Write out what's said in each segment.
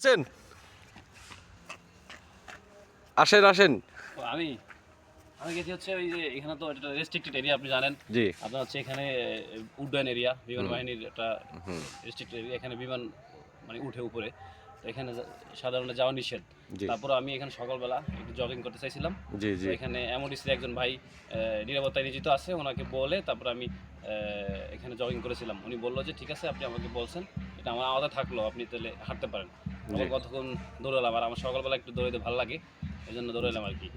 যাচ্ছেন? আসেন আসেন। আমি আমি গেছি হচ্ছে ওই যে এখানে তো এটা রেস্ট্রিক্টেড এরিয়া আপনি জানেন। জি। আপনার হচ্ছে এখানে উড্ডয়ন এরিয়া, বিমান বাহিনীর একটা রেস্ট্রিক্টেড এরিয়া। এখানে বিমান মানে উঠে উপরে, তো এখানে সাধারণত যাওয়া নিষেধ। জি তারপর আমি এখানে সকালবেলা একটু জগিং করতে চাইছিলাম। জি তো জি এখানে এমওডিসির একজন ভাই নিরাপত্তায় নিয়োজিত আছে, ওনাকে বলে তারপর আমি এখানে জগিং করেছিলাম। উনি বললো যে ঠিক আছে, আপনি আমাকে বলছেন, এটা আমার আওতায় থাকলো, আপনি তাহলে হাঁটতে পারেন। জি আমার কতক্ষণ দৌড়ালাম, আর আমার সকালবেলা একটু দৌড়াতে ভালো লাগে, এই জন্য দৌড়ালাম আর কি।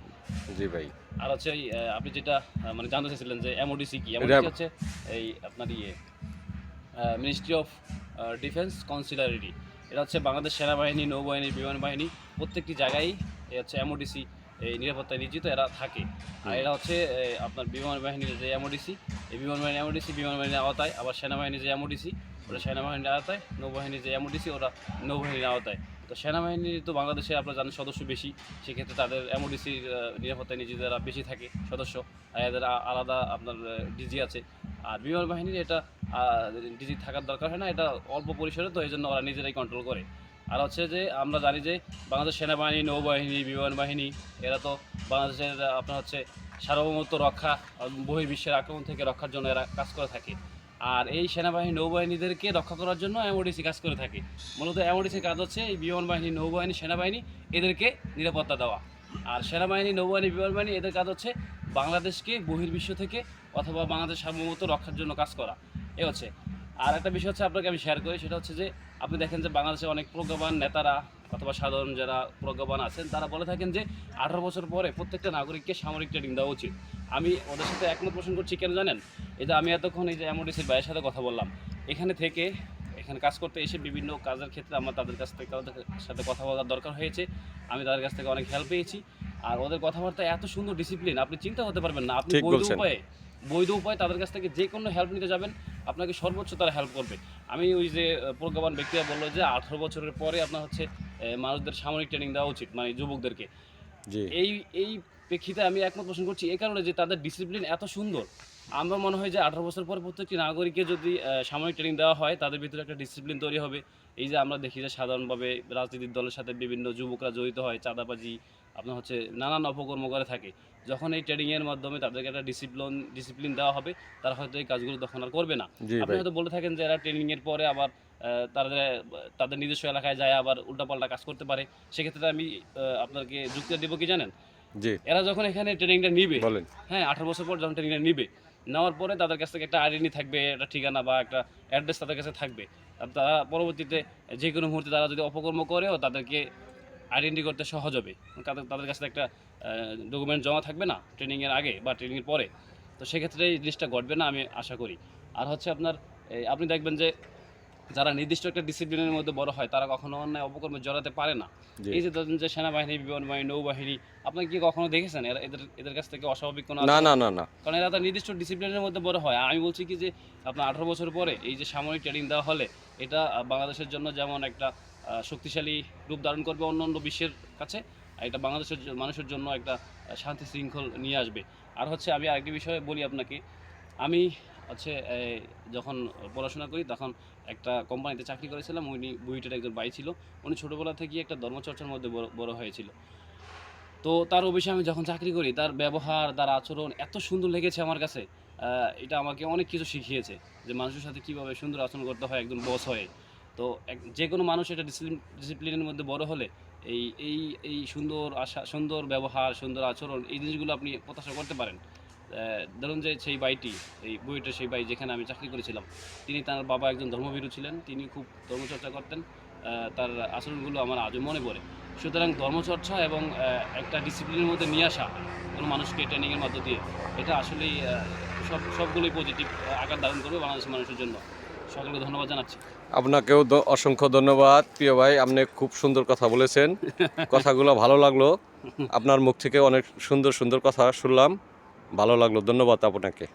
জি ভাই। আর হচ্ছে ওই আপনি যেটা মানে জানতে চাইছিলেন যে এমওডিসি কি, এটা এমওডিসি হচ্ছে এই আপনার মিনিস্ট্রি অফ ডিফেন্স কনসিলারিটি। এটা হচ্ছে বাংলাদেশ সেনাবাহিনী, নৌবাহিনী, বিমান বাহিনী প্রত্যেকটি জায়গায় এই হচ্ছে এমওডিসি এই নিরাপত্তায় নিয়োজিত এরা থাকে। আর এরা হচ্ছে আপনার বিমান বাহিনীর যে এমওডিসি, এই বিমান বাহিনী এমওডিসি বিমান বাহিনীর আওতায়, আবার সেনাবাহিনীর যে এমওডিসি ওটা সেনাবাহিনীর আওতায়, নৌবাহিনীর যে এমওডিসি ওরা নৌবাহিনীর আওতায়। তো সেনাবাহিনীর তো বাংলাদেশে আপনারা জানেন সদস্য বেশি, সেক্ষেত্রে তাদের এমওডিসির নিরাপত্তায় নিয়োজিত এরা বেশি থাকে সদস্য, আর এদের আলাদা আপনার ডিজি আছে। আর বিমান বাহিনীর এটা ডিজি থাকার দরকার হয় না, এটা অল্প পরিসরে, তো এই জন্য ওরা নিজেরাই কন্ট্রোল করে। আর হচ্ছে যে আমরা জানি যে বাংলাদেশ সেনাবাহিনী, নৌবাহিনী, বিমান বাহিনী এরা তো বাংলাদেশের আপনার হচ্ছে সার্বভৌমত্ব রক্ষা, বহির্বিশ্বের আক্রমণ থেকে রক্ষার জন্য এরা কাজ করে থাকে। আর এই সেনাবাহিনী, নৌবাহিনীদেরকে রক্ষা করার জন্য এমওডিসি কাজ করে থাকে। মূলত এমওডিসির কাজ হচ্ছে এই বিমান বাহিনী, নৌবাহিনী, সেনাবাহিনী এদেরকে নিরাপত্তা দেওয়া। আর সেনাবাহিনী, নৌবাহিনী, বিমান বাহিনী এদের কাজ হচ্ছে বাংলাদেশকে বহির্বিশ্ব থেকে অথবা বাংলাদেশ সার্বভৌমত্ব রক্ষার জন্য কাজ করা। এ হচ্ছে। আর একটা বিষয় হচ্ছে আপনাকে আমি শেয়ার করি, সেটা হচ্ছে যে আপনি দেখেন যে বাংলাদেশে অনেক প্রজ্ঞাবান নেতারা অথবা সাধারণ যারা প্রজ্ঞাবান আছেন তারা বলে থাকেন যে 18 বছর পরে প্রত্যেকটা নাগরিককে সামরিক ট্রেনিং দেওয়া উচিত। আমি ওদের সাথে একমত পোষণ করছি। কেন জানেন? এই যে আমি এতক্ষণ এই যে এমওডিসির ভাইয়ের সাথে কথা বললাম, এখানে থেকে এখানে কাজ করতে এসে বিভিন্ন কাজের ক্ষেত্রে আমার তাদের কাছ থেকে তাদের সাথে কথা বলার দরকার হয়েছে। আমি তাদের কাছ থেকে অনেক হেল্প পেয়েছি। আর ওদের কথাবার্তা এত সুন্দর ডিসিপ্লিন, আপনি চিন্তা হতে পারবেন না। আপনি ঠিক বৈধ বলছেন। উপায়ে তাদের কাছ থেকে যে কোনো হেল্প নিতে যাবেন, আপনাকে সর্বোচ্চ তারা হেল্প করবে। আমি ওই যে প্রজ্ঞাবান ব্যক্তিরা বললো যে 18 বছরের পরে আপনার হচ্ছে মানুষদের সামরিক ট্রেনিং দেওয়া উচিত, মানে যুবকদেরকে। জি এই এই প্রেক্ষিতে আমি একমত পোষণ করছি এই কারণে যে তাদের ডিসিপ্লিন এত সুন্দর। আমার মনে হয় যে 18 বছর পর প্রত্যেকটি নাগরিককে যদি সামরিক ট্রেনিং দেওয়া হয়, তাদের ভিতরে একটা ডিসিপ্লিন তৈরি হবে। এই যে আমরা দেখি যে সাধারণভাবে রাজনীতির দলের সাথে বিভিন্ন যুবকরা জড়িত হয়, চাঁদাবাজি, আপনার হচ্ছে নানান অপকর্ম করে থাকে। যখন এই ট্রেনিংয়ের মাধ্যমে তাদেরকে একটা ডিসিপ্লিন দেওয়া হবে, তারা হয়তো এই কাজগুলো তখন আর করবে না। জি আপনি ভাই। হয়তো বলে থাকেন যে এরা ট্রেনিংয়ের পরে আবার তাদের তাদের নিজস্ব এলাকায় যায় আবার উল্টাপাল্টা কাজ করতে পারে। সেক্ষেত্রে আমি আপনাকে যুক্তি দেবো কি জানেন? জি এরা যখন এখানে ট্রেনিংটা নিবে, বলেন। হ্যাঁ, 18 বছর পর যখন ট্রেনিংটা নিবে, নেওয়ার পরে তাদের কাছ থেকে একটা আইডেন্টি থাকবে, একটা ঠিকানা বা একটা অ্যাড্রেস তাদের কাছে থাকবে। আর তারা পরবর্তীতে যে কোনো মুহূর্তে তারা যদি অপকর্ম করেও তাদেরকে আইডেন্টি করতে সহজ হবে। তাদের কাছে একটা ডকুমেন্ট জমা থাকবে না ট্রেনিংয়ের আগে বা ট্রেনিংয়ের পরে। তো সেক্ষেত্রে এই জিনিসটা ঘটবে না আমি আশা করি। আর হচ্ছে আপনার আপনি দেখবেন যে যারা নির্দিষ্ট একটা ডিসিপ্লিনের মধ্যে বড় হয় তারা কখনো অন্যায় অপকর্মে জড়াতে পারে না। জি। এই যে ধরেন যে সেনাবাহিনী, বিমান বাহিনী, নৌবাহিনী, আপনি কি কখনো দেখেছেন এদের এদের কাছ থেকে অস্বাভাবিক কোনো না আচরণ? না না না। কারণ এরা তার নির্দিষ্ট ডিসিপ্লিনের মধ্যে বড় হয়। আমি বলছি কি যে আপনার 18 বছর পরে এই যে সামরিক ট্রেনিং দেওয়া হলে এটা বাংলাদেশের জন্য যেমন একটা শক্তিশালী রূপ ধারণ করবে অন্য বিশ্বের কাছে, আর এটা বাংলাদেশের মানুষের জন্য একটা শান্তি শৃঙ্খল নিয়ে আসবে। আর হচ্ছে আমি আরেকটি বিষয়ে বলি আপনাকে, আমি হচ্ছে যখন পড়াশোনা করি তখন একটা কোম্পানিতে চাকরি করেছিলাম। উনি বুয়েটের একজন ভাই ছিল। উনি ছোটোবেলা থেকেই একটা ধর্মচর্চার মধ্যে বড় হয়েছিল। তো তার অফিসে আমি যখন চাকরি করি, তার ব্যবহার, তার আচরণ এত সুন্দর লেগেছে আমার কাছে। এটা আমাকে অনেক কিছু শিখিয়েছে যে মানুষের সাথে কীভাবে সুন্দর আচরণ করতে হয় একজন বস হয়ে। তো যে কোনো মানুষ এটা ডিসিপ্লিনের মধ্যে বড় হলে এই এই এই সুন্দর ব্যবহার, সুন্দর আচরণ এই জিনিসগুলো আপনি প্রত্যাশা করতে পারেন। ধরুন যে সেই ভাইটি, এই বুয়েটের সেই ভাই যেখানে আমি চাকরি করেছিলাম, তার বাবা একজন ধর্মভীরু ছিলেন। তিনি খুব ধর্মচর্চা করতেন। তার আচরণগুলো আমার আজও মনে পড়ে। সুতরাং ধর্মচর্চা এবং একটা ডিসিপ্লিনের মধ্যে নিয়ে আসা কোনো মানুষকে ট্রেনিংয়ের মধ্য দিয়ে, এটা আসলেই সবগুলোই পজিটিভ আকার ধারণ করবে বাংলাদেশের মানুষের জন্য। সকলকে ধন্যবাদ জানাচ্ছি। আপনাকেও অসংখ্য ধন্যবাদ প্রিয় ভাই, আপনি খুব সুন্দর কথা বলেছেন। কথাগুলো ভালো লাগলো। আপনার মুখ থেকে অনেক সুন্দর সুন্দর কথা শুনলাম, ভালো লাগলো। ধন্যবাদ আপনাকে।